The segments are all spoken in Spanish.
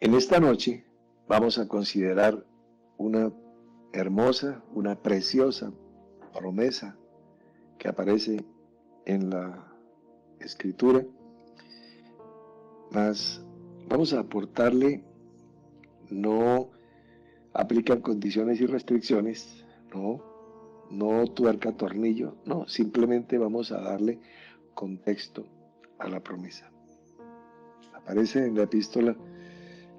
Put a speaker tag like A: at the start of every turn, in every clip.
A: En esta noche vamos a considerar una hermosa, una preciosa promesa que aparece en la Escritura, mas vamos a aportarle, no aplican condiciones y restricciones, no tuerca tornillo, no, simplemente vamos a darle contexto a la promesa. Aparece en la epístola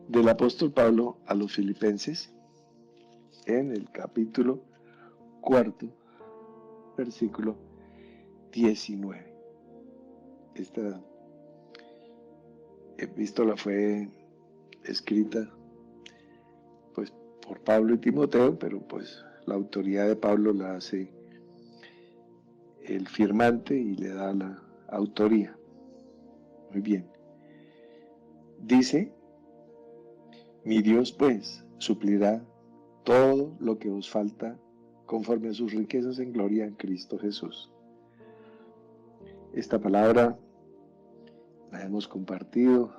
A: del apóstol Pablo a los Filipenses, en el capítulo 4, versículo 19. Esta epístola fue escrita pues por Pablo y Timoteo, pero pues la autoridad de Pablo la hace el firmante y le da la autoría. Muy bien. Dice: mi Dios pues suplirá todo lo que os falta conforme a sus riquezas en gloria en Cristo Jesús. Esta palabra la hemos compartido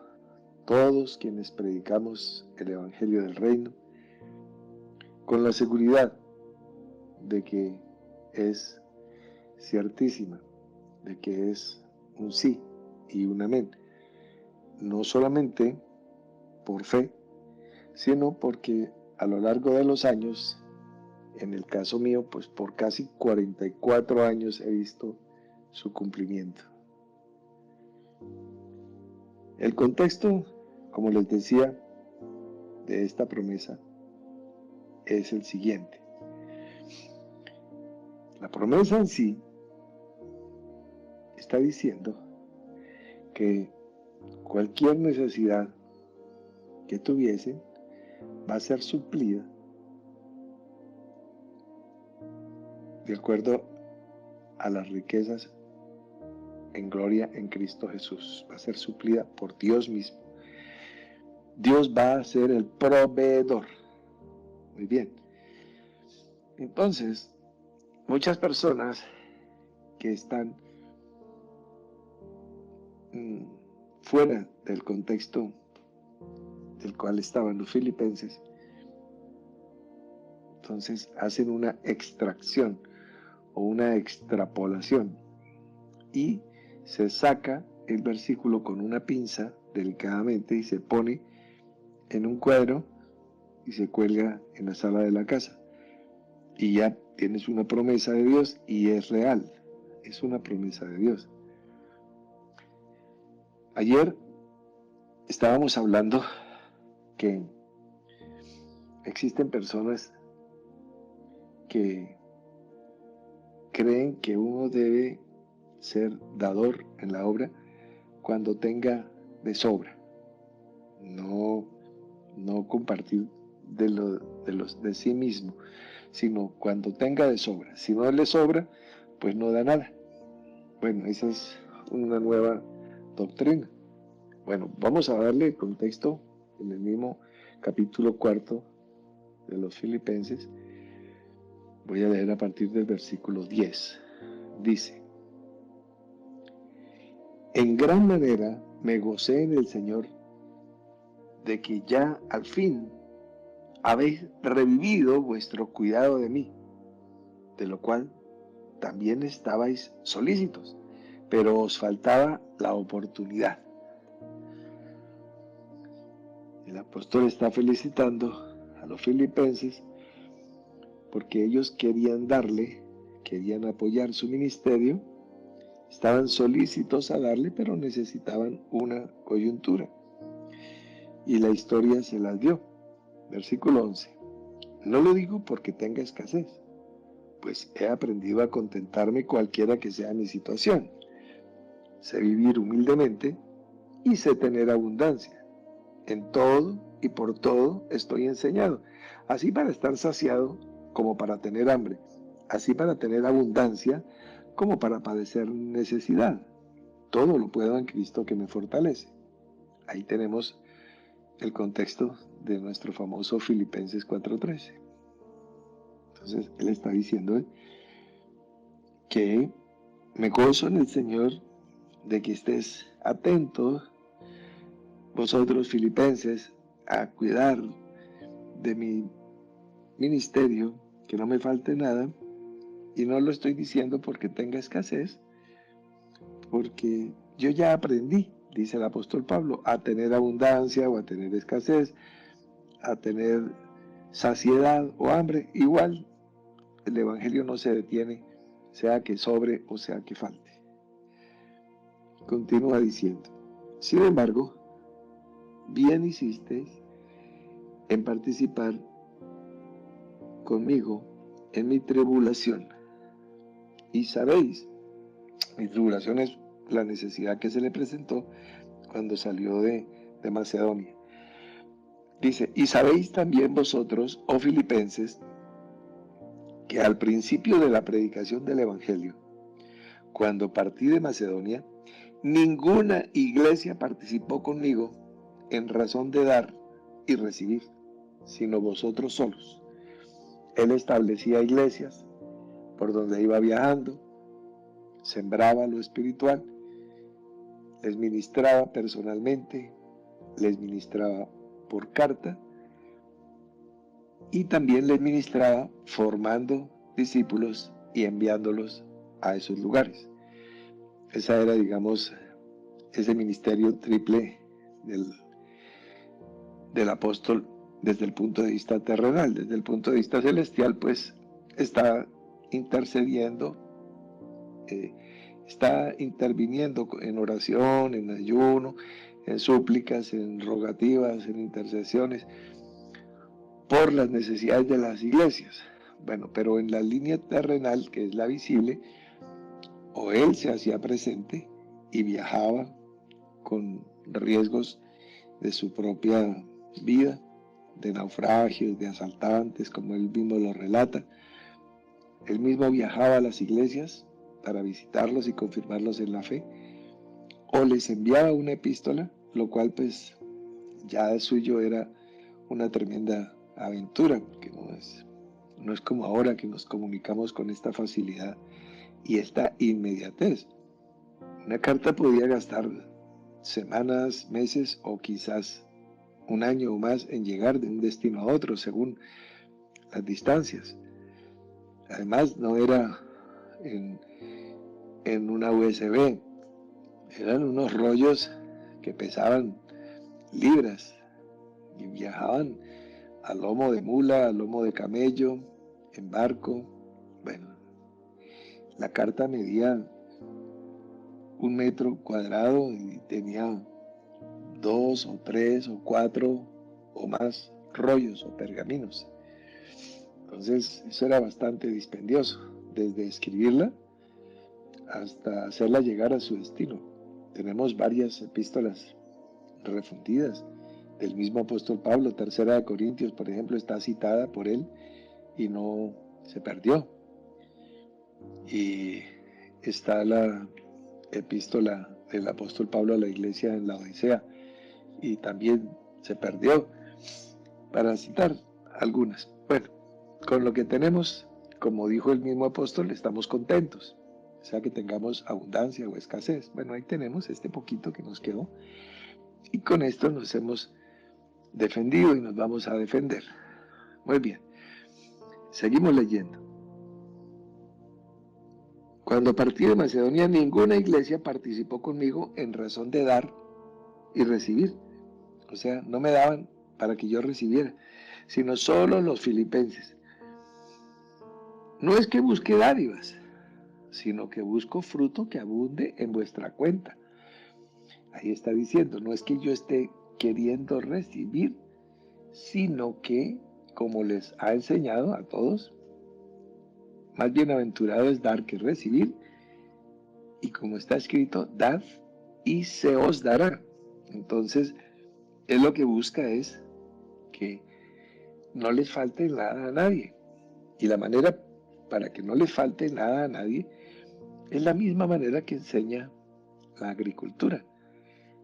A: todos quienes predicamos el Evangelio del Reino, con la seguridad de que es ciertísima, de que es un sí y un amén, no solamente por fe, sino porque a lo largo de los años, en el caso mío, pues por casi 44 años he visto su cumplimiento. El contexto, como les decía, de esta promesa es el siguiente. La promesa en sí está diciendo que cualquier necesidad que tuviesen va a ser suplida de acuerdo a las riquezas en gloria en Cristo Jesús. Va a ser suplida por Dios mismo. Dios va a ser el proveedor. Muy bien. Entonces, muchas personas que están fuera del contexto del cual estaban los filipenses, entonces hacen una extracción o una extrapolación y se saca el versículo con una pinza delicadamente y se pone en un cuadro y se cuelga en la sala de la casa, y ya tienes una promesa de Dios y es real, es una promesa de Dios. Ayer estábamos hablando que existen personas que creen que uno debe ser dador en la obra cuando tenga de sobra, no compartir de sí mismo, sino cuando tenga de sobra. Si no le sobra, pues no da nada. Bueno, esa es una nueva doctrina. Bueno, vamos a darle contexto en el mismo capítulo 4 de los Filipenses. Voy a leer a partir del versículo 10. Dice: en gran manera me gocé en el Señor de que ya al fin habéis revivido vuestro cuidado de mí, de lo cual también estabais solícitos, pero os faltaba la oportunidad. El apóstol está felicitando a los filipenses porque ellos querían apoyar su ministerio, estaban solícitos a darle, pero necesitaban una coyuntura. Y la historia se las dio. Versículo 11. No lo digo porque tenga escasez, pues he aprendido a contentarme cualquiera que sea mi situación. Sé vivir humildemente y sé tener abundancia. En todo y por todo estoy enseñado, así para estar saciado como para tener hambre, así para tener abundancia como para padecer necesidad. Todo lo puedo en Cristo que me fortalece. Ahí tenemos el contexto de nuestro famoso Filipenses 4:13. Entonces él está diciendo que me gozo en el Señor de que estés atento, vosotros filipenses, a cuidar de mi ministerio, que no me falte nada, y no lo estoy diciendo porque tenga escasez, porque yo ya aprendí, dice el apóstol Pablo, a tener abundancia o a tener escasez, a tener saciedad o hambre. Igual el evangelio no se detiene, sea que sobre o sea que falte. Continúa diciendo: sin embargo, bien hicisteis en participar conmigo en mi tribulación. Y sabéis, mi tribulación es la necesidad que se le presentó cuando salió de Macedonia. Dice: y sabéis también vosotros, oh filipenses, que al principio de la predicación del evangelio, cuando partí de Macedonia, ninguna iglesia participó conmigo en razón de dar y recibir, sino vosotros solos. Él establecía iglesias por donde iba viajando, sembraba lo espiritual, les ministraba personalmente, les ministraba por carta y también les ministraba formando discípulos y enviándolos a esos lugares. Esa era, digamos, ese ministerio triple del apóstol desde el punto de vista terrenal. Desde el punto de vista celestial, pues está intercediendo, está interviniendo en oración, en ayuno, en súplicas, en rogativas, en intercesiones por las necesidades de las iglesias. Bueno, pero en la línea terrenal, que es la visible, o él se hacía presente y viajaba con riesgos de su propia vida, de naufragios, de asaltantes, como él mismo lo relata. Él mismo viajaba a las iglesias para visitarlos y confirmarlos en la fe, o les enviaba una epístola, lo cual pues ya de suyo era una tremenda aventura, porque no es como ahora que nos comunicamos con esta facilidad y esta inmediatez. Una carta podía gastar semanas, meses o quizás un año o más en llegar de un destino a otro según las distancias. Además, no era en una USB, eran unos rollos que pesaban libras y viajaban a lomo de mula, a lomo de camello, en barco. Bueno, la carta medía 1 metro cuadrado y tenía 2 o 3 o 4 o más rollos o pergaminos. Entonces eso era bastante dispendioso, desde escribirla hasta hacerla llegar a su destino. Tenemos varias epístolas refundidas del mismo apóstol Pablo. Tercera de Corintios, por ejemplo, está citada por él y no se perdió. Y está la epístola del apóstol Pablo a la iglesia en la Odisea y también se perdió, para citar algunas. Bueno, con lo que tenemos, como dijo el mismo apóstol, estamos contentos, o sea que tengamos abundancia o escasez. Bueno, ahí tenemos este poquito que nos quedó y con esto nos hemos defendido y nos vamos a defender. Muy bien, seguimos leyendo. Cuando partí de Macedonia, ninguna iglesia participó conmigo en razón de dar y recibir. O sea, no me daban para que yo recibiera, sino solo los filipenses. No es que busque dádivas, sino que busco fruto que abunde en vuestra cuenta. Ahí está diciendo, no es que yo esté queriendo recibir, sino que, como les ha enseñado a todos, más bienaventurado es dar que recibir, y como está escrito, dad y se os dará. Entonces, él lo que busca es que no les falte nada a nadie. Y la manera para que no le falte nada a nadie es la misma manera que enseña la agricultura.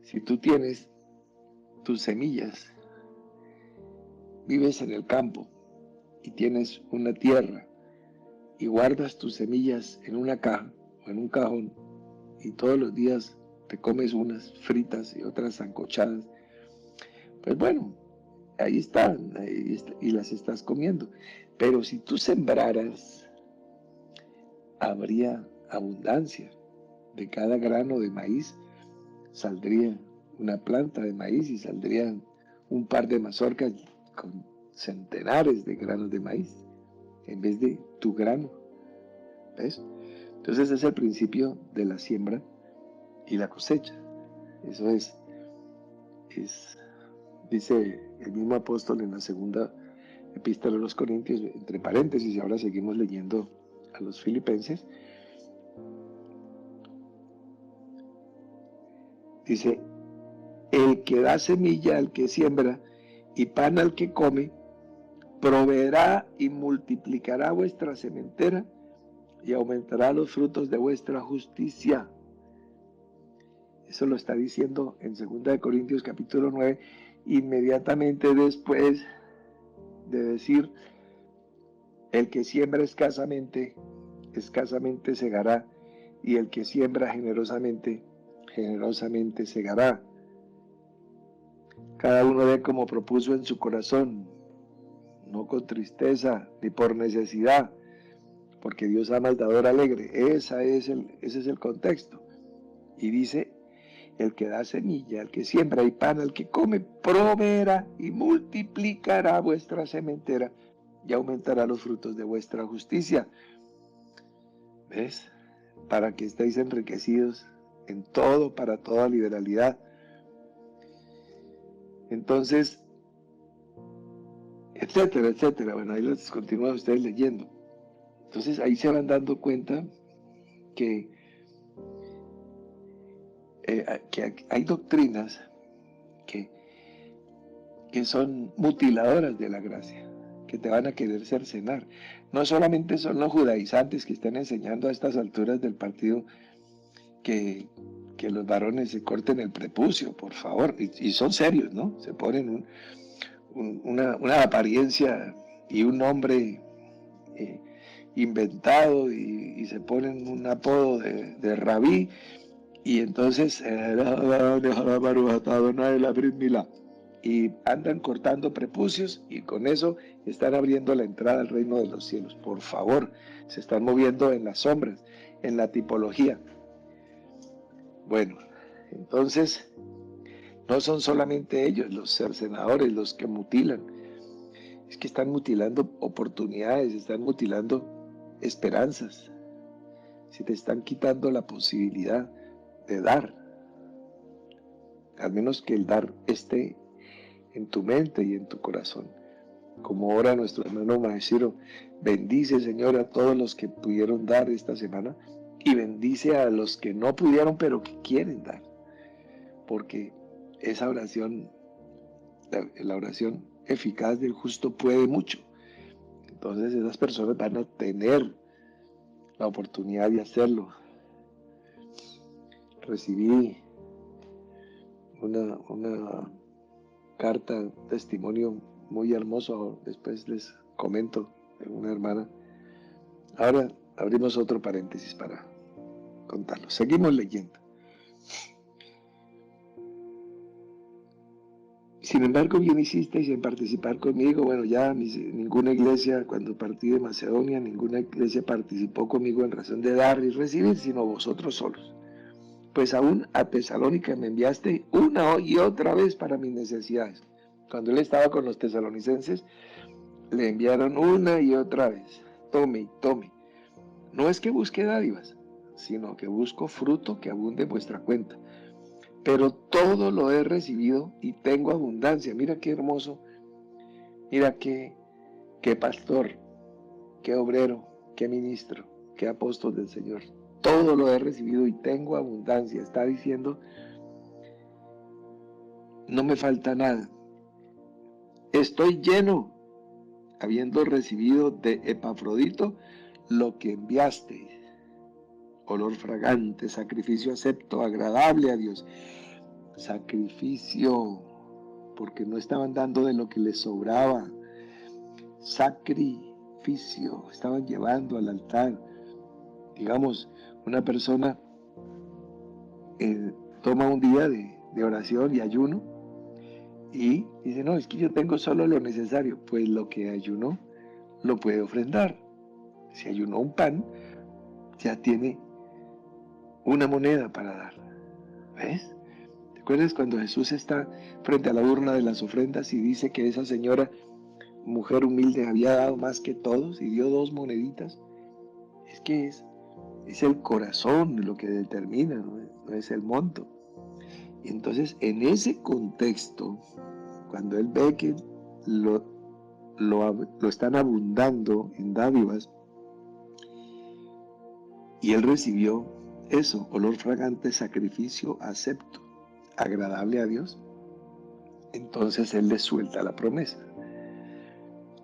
A: Si tú tienes tus semillas, vives en el campo y tienes una tierra y guardas tus semillas en una caja o en un cajón y todos los días te comes unas fritas y otras sancochadas, pues bueno, ahí están, y las estás comiendo. Pero si tú sembraras, habría abundancia. De cada grano de maíz saldría una planta de maíz y saldrían un par de mazorcas con centenares de granos de maíz en vez de tu grano. ¿Ves? Entonces es el principio de la siembra y la cosecha. Eso dice el mismo apóstol en la segunda epístola a los Corintios, entre paréntesis, y ahora seguimos leyendo a los Filipenses. Dice, el que da semilla al que siembra y pan al que come, proveerá y multiplicará vuestra sementera y aumentará los frutos de vuestra justicia. Eso lo está diciendo en 2 Corintios capítulo 9, inmediatamente después de decir, el que siembra escasamente, escasamente segará, y el que siembra generosamente, generosamente segará. Cada uno dé como propuso en su corazón, no con tristeza ni por necesidad, porque Dios ama al dador alegre. Ese es el contexto. Y dice, el que da semilla, el que siembra y pan, al que come, proveerá y multiplicará vuestra sementera y aumentará los frutos de vuestra justicia. ¿Ves? Para que estéis enriquecidos en todo, para toda liberalidad. Entonces, etcétera, etcétera. Bueno, ahí les continúan ustedes leyendo. Entonces ahí se van dando cuenta que hay doctrinas que son mutiladoras de la gracia, que te van a querer cercenar. No solamente son los judaizantes que están enseñando a estas alturas del partido que los varones se corten el prepucio, por favor, y son serios, ¿no? Se ponen una apariencia y un nombre inventado y se ponen un apodo de rabí, y entonces y andan cortando prepucios y con eso están abriendo la entrada al reino de los cielos. Por favor, se están moviendo en las sombras, en la tipología. Bueno, entonces no son solamente ellos los cercenadores los que mutilan, es que están mutilando oportunidades, están mutilando esperanzas, se te están quitando la posibilidad de dar, al menos que el dar esté en tu mente y en tu corazón. Como ora nuestro hermano Maestro, bendice, Señor, a todos los que pudieron dar esta semana y bendice a los que no pudieron pero que quieren dar, porque esa oración, la oración eficaz del justo puede mucho. Entonces esas personas van a tener la oportunidad de hacerlo. Recibí una carta, un testimonio muy hermoso, después les comento, de una hermana. Ahora abrimos otro paréntesis para contarlo. Seguimos leyendo. Sin embargo, bien hicisteis en participar conmigo. Bueno, ya ninguna iglesia, cuando partí de Macedonia, ninguna iglesia participó conmigo en razón de dar y recibir, sino vosotros solos. Pues aún a Tesalónica me enviaste una y otra vez para mis necesidades. Cuando él estaba con los tesalonicenses, le enviaron una y otra vez. Tome y tome. No es que busque dádivas, sino que busco fruto que abunde en vuestra cuenta. Pero todo lo he recibido y tengo abundancia. Mira qué hermoso. Mira qué pastor, qué obrero, qué ministro, qué apóstol del Señor. Todo lo he recibido y tengo abundancia. Está diciendo, no me falta nada. Estoy lleno, habiendo recibido de Epafrodito lo que enviaste. Olor fragante, sacrificio acepto, agradable a Dios. Sacrificio, porque no estaban dando de lo que les sobraba. Sacrificio, estaban llevando al altar. Digamos, una persona toma un día de oración y ayuno Y dice, no, es que yo tengo solo lo necesario. Pues lo que ayunó lo puede ofrendar. Si ayunó un pan, ya tiene una moneda para dar. ¿Ves? ¿Te acuerdas cuando Jesús está frente a la urna de las ofrendas y dice que esa señora, mujer humilde, había dado más que todos y dio 2 moneditas? Es que es el corazón lo que determina, no es el monto. Y entonces, en ese contexto, cuando él ve que lo están abundando en dádivas, y él recibió eso, olor fragante, sacrificio acepto, agradable a Dios, entonces él le suelta la promesa.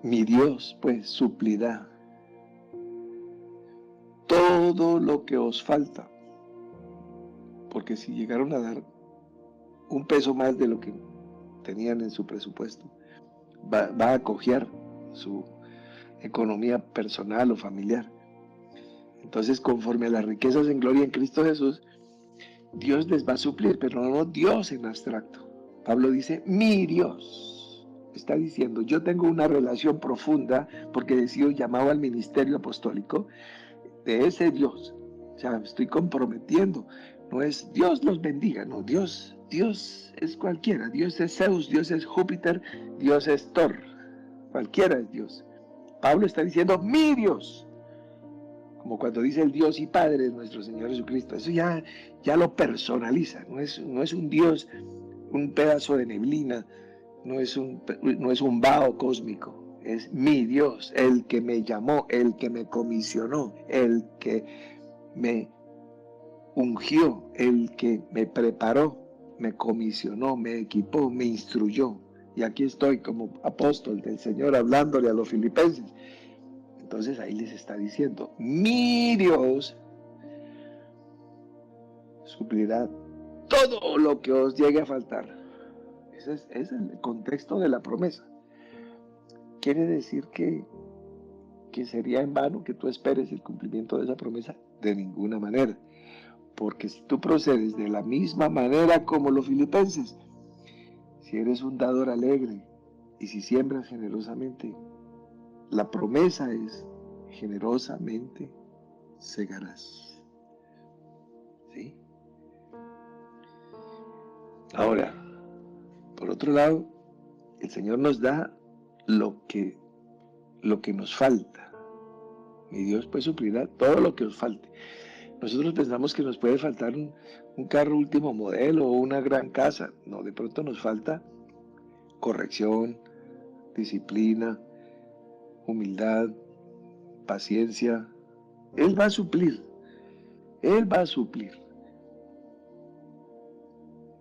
A: Mi Dios, pues, suplirá todo lo que os falta, porque si llegaron a dar un peso más de lo que tenían en su presupuesto, va a cojear su economía personal o familiar. Entonces, conforme a las riquezas en gloria en Cristo Jesús, Dios les va a suplir, pero no Dios en abstracto. Pablo dice, mi Dios. Está diciendo, yo tengo una relación profunda porque he sido llamado al ministerio apostólico de ese Dios. O sea, me estoy comprometiendo. No es Dios los bendiga, no, Dios es cualquiera. Dios es Zeus, Dios es Júpiter, Dios es Thor. Cualquiera es Dios. Pablo está diciendo, mi Dios. Como cuando dice el Dios y Padre de nuestro Señor Jesucristo. Eso ya lo personaliza. No es un Dios, un pedazo de neblina. No es un vaho cósmico. Es mi Dios, el que me llamó, el que me comisionó, el que me ungió, el que me preparó, me comisionó, me equipó, me instruyó. Y aquí estoy como apóstol del Señor hablándole a los filipenses. Entonces ahí les está diciendo, mi Dios suplirá todo lo que os llegue a faltar. Ese es el contexto de la promesa. ¿Quiere decir que sería en vano que tú esperes el cumplimiento de esa promesa? De ninguna manera. Porque si tú procedes de la misma manera como los filipenses, si eres un dador alegre y si siembras generosamente, la promesa es generosamente segarás. ¿Sí? Ahora, por otro lado, el Señor nos da lo que nos falta. Mi Dios pues suplirá todo lo que os falte. Nosotros pensamos que nos puede faltar un carro último modelo o una gran casa. No, de pronto nos falta corrección, disciplina, humildad, paciencia. Él va a suplir. Él va a suplir.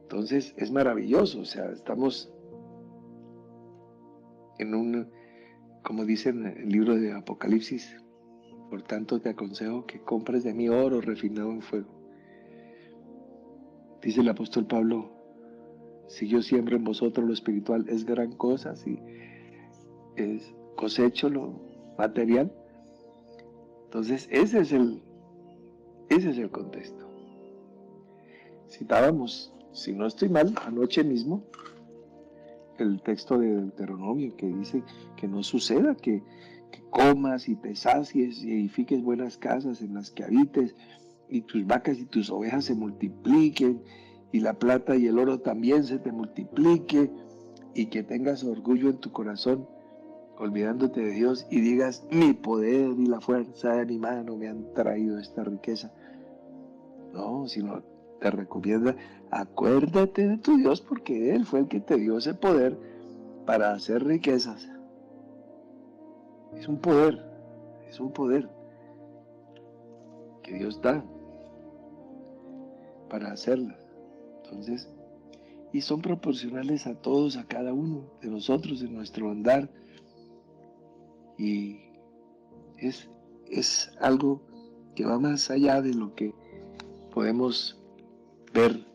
A: Entonces es maravilloso. O sea, estamos como dice en el libro de Apocalipsis, por tanto te aconsejo que compres de mí oro refinado en fuego. Dice el apóstol Pablo, si yo siembro en vosotros lo espiritual, es gran cosa, si cosecho lo material. Entonces ese es el contexto. Citábamos, si no estoy mal, anoche mismo, el texto de Deuteronomio que dice que no suceda que comas y te sacies y edifiques buenas casas en las que habites y tus vacas y tus ovejas se multipliquen y la plata y el oro también se te multiplique y que tengas orgullo en tu corazón olvidándote de Dios y digas mi poder y la fuerza de mi mano me han traído esta riqueza. No, sino te recomienda acuérdate de tu Dios porque Él fue el que te dio ese poder para hacer riquezas. Es un poder que Dios da para hacerlas. Entonces, y son proporcionales a todos, a cada uno de nosotros en nuestro andar. Y es algo que va más allá de lo que podemos ver,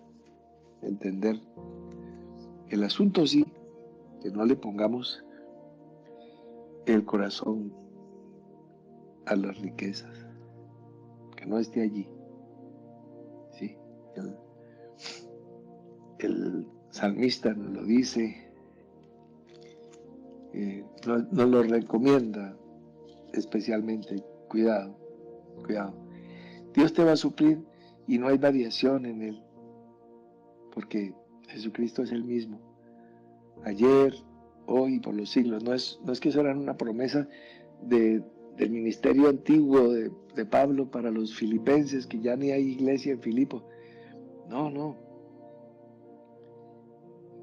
A: entender. El asunto sí, que no le pongamos el corazón a las riquezas, que no esté allí. ¿Sí? El salmista nos lo dice, nos lo recomienda especialmente. Cuidado, cuidado. Dios te va a suplir y no hay variación en Él, porque Jesucristo es el mismo, ayer, hoy y por los siglos. No es que eso era una promesa del ministerio antiguo de Pablo para los filipenses, que ya ni hay iglesia en Filipo. No, no.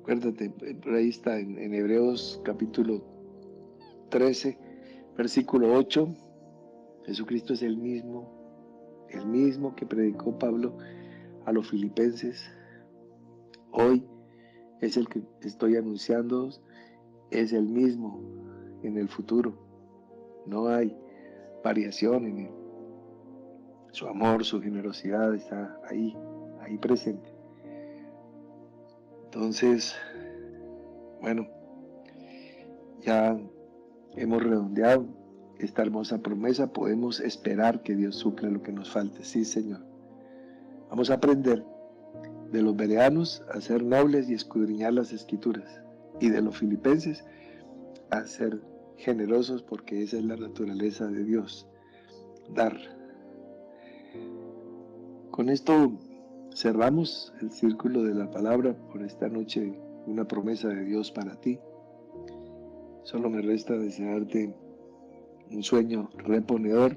A: Acuérdate, por ahí está en Hebreos capítulo 13, versículo 8. Jesucristo es el mismo que predicó Pablo a los filipenses. Hoy es el que estoy anunciando, es el mismo en el futuro. No hay variación en él. Su amor, su generosidad está ahí presente. Entonces, bueno, ya hemos redondeado esta hermosa promesa. Podemos esperar que Dios suple lo que nos falte. Sí, Señor. Vamos a aprender de los bereanos a ser nobles y escudriñar las escrituras, y de los filipenses a ser generosos, porque esa es la naturaleza de Dios, dar. Con esto cerramos el círculo de la palabra por esta noche, una promesa de Dios para ti. Solo me resta desearte un sueño reponedor,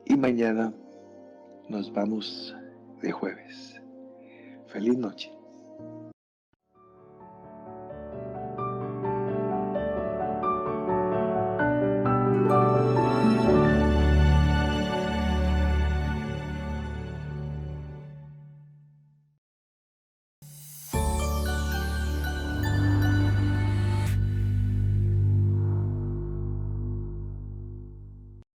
A: y mañana nos vamos de jueves. Feliz noche.